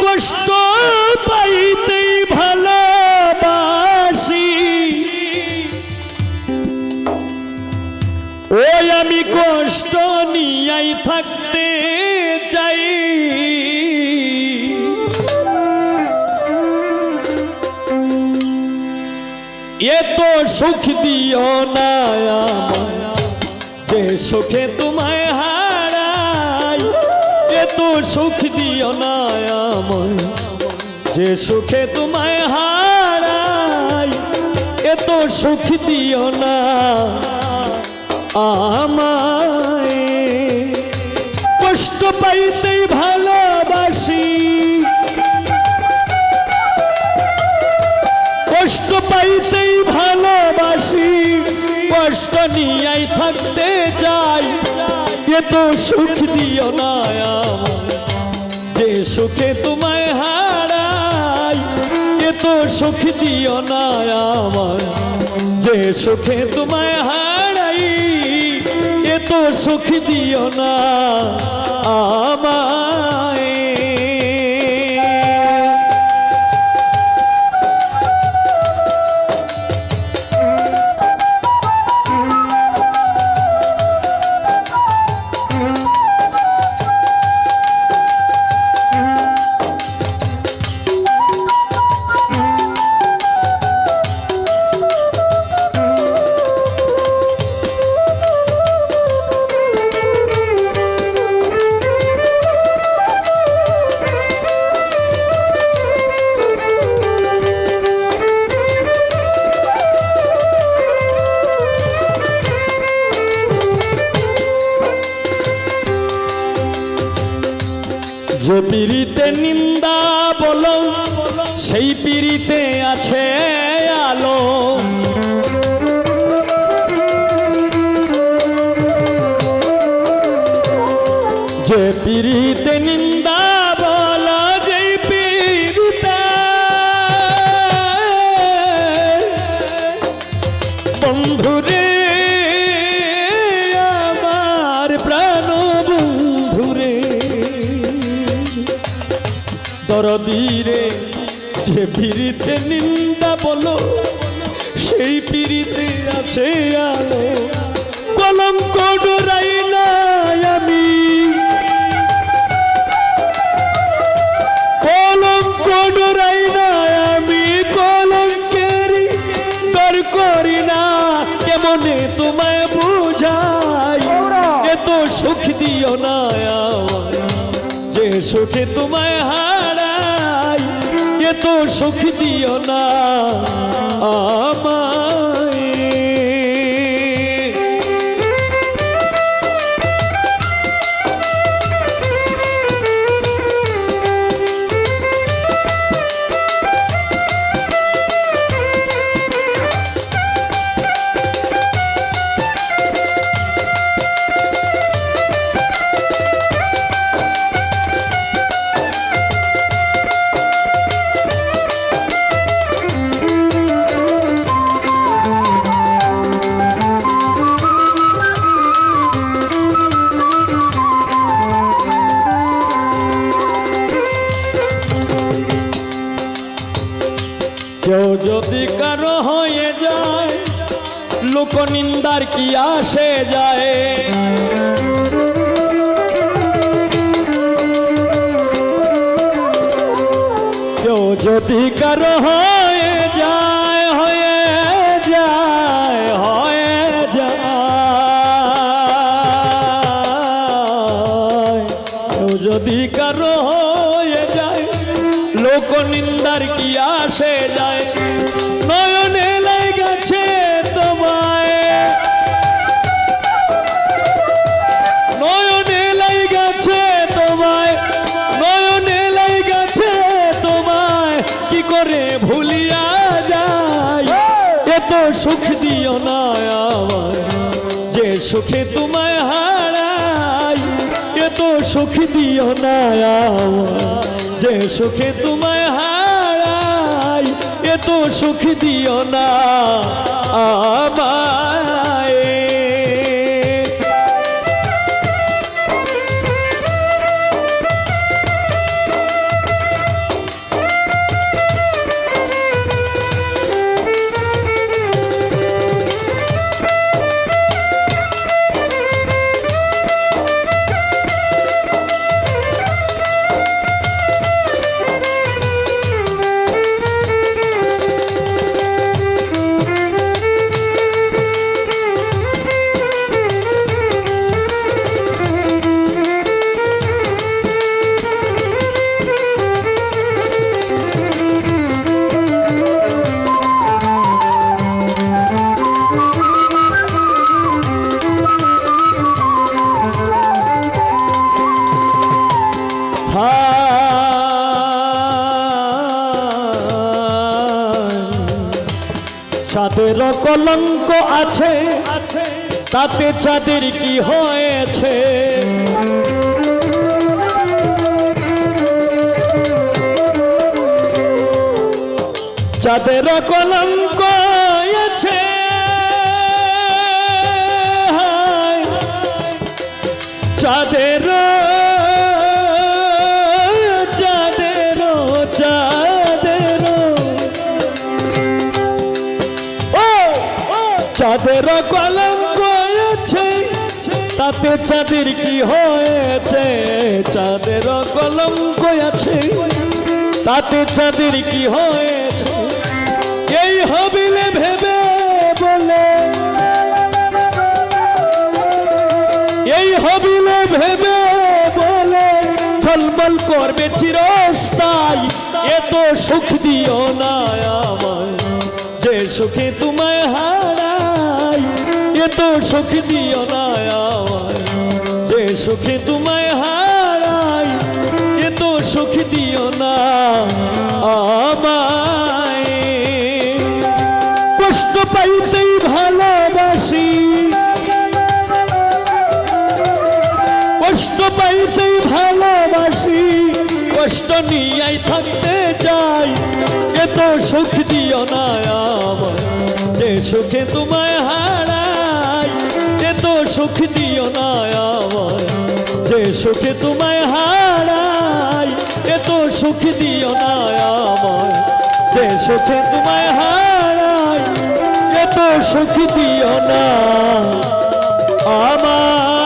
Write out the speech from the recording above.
কষ্ট পাইতেই ভালোবাসি, ওই আমি কষ্ট নিয়াই থাকতে চাই। এত সুখ দিও না আমায় যে সুখে তোমায় হারাই, এত সুখ দিও না আমায় যে সুখে তোমায় হারাই, এত সুখ দিও না আমায়। কষ্ট পাইতেই ভালোবাসি, কষ্ট পাইতেই ভালোবাসি, কষ্ট নিয়াই থাকতে চাই। এত সুখ দিও না আমায় যে সুখে তোমায় হারাই, এত সুখ দিও না আমায় যে সুখে তোমায় হারাই, এত সুখ দিও না আমায়। যে পিরিতে নিন্দা বলো সেই পিরিতে আছে আলো, যে পিরিতে নিন্দা বলো যেই পিরিতে বন্ধুরে আমার প্রাণ বন্ধুরে দরদিরে, যে পিরিতে নিন্দা বলো সেই পিরিতে আছে আলো। কলঙ্ক ডোরাই না আমি, কলঙ্ক ডোরাই না আমি, কলঙ্কেরই ডর করি না। কেমনে তোমায় বুঝাই, এত সুখ দিও না আমায় যে সুখে তোমায় হারাই, এত সুখ দিও না আমায়। কেউ যদি কারো হয়ে যায় লোক নিন্দার কি আসে যায়, কেউ যদি কারো হয়ে যায়, হয়ে যায়, হয়ে যায়, কেউ যদি কারো হয়ে যায় লোক নিন্দার কি আসে যায়। নয়নে লেগেছে তোমায়, নয়নে লেগেছে তোমায়, নয়নে লেগেছে তোমায়, কি করে ভুলিয়া যায়। এত সুখ দিও না আমায় যে সুখে তোমায় হারাই, এত সুখ দিও না আমায় যে সুখে তোমায় হারাই, এত সুখ দিও না আমায়। চাঁদের কলঙ্ক আছে তাতে চাঁদের কি হয়েছে চাঁদের কলঙ্ক আছে চাঁদের চাঁদের চাঁদের ও চাঁদের কলঙ্ক আছে তাতে চাঁদের কি হয়েছে চাঁদের কলঙ্ক আছে তাতে চাঁদের কি হয়েছে এই হবিলে ভেবে বলে এই হবিলে ভেবে বলে ঝলমল করবে চিরস্থায়ী এত সুখ দিও না আমায় যে সুখে তোমায় হারাই এত সুখ দিও না আমায় যে সুখে তোমায় হারাই এত সুখ দিও না আমায় কষ্ট পাইতেই ভালোবাসি কষ্ট পাইতেই ভালোবাসি কষ্ট নিয়েই থাকতে চাই এত সুখ দিও না আমায় যে সুখে তোমায় হারাই এত সুখ দিও না আমায় যে সুখে তোমায় হারাই এত সুখ দিও না আমায় যে সুখে তোমায় হারাই এত সুখ দিও না আমায়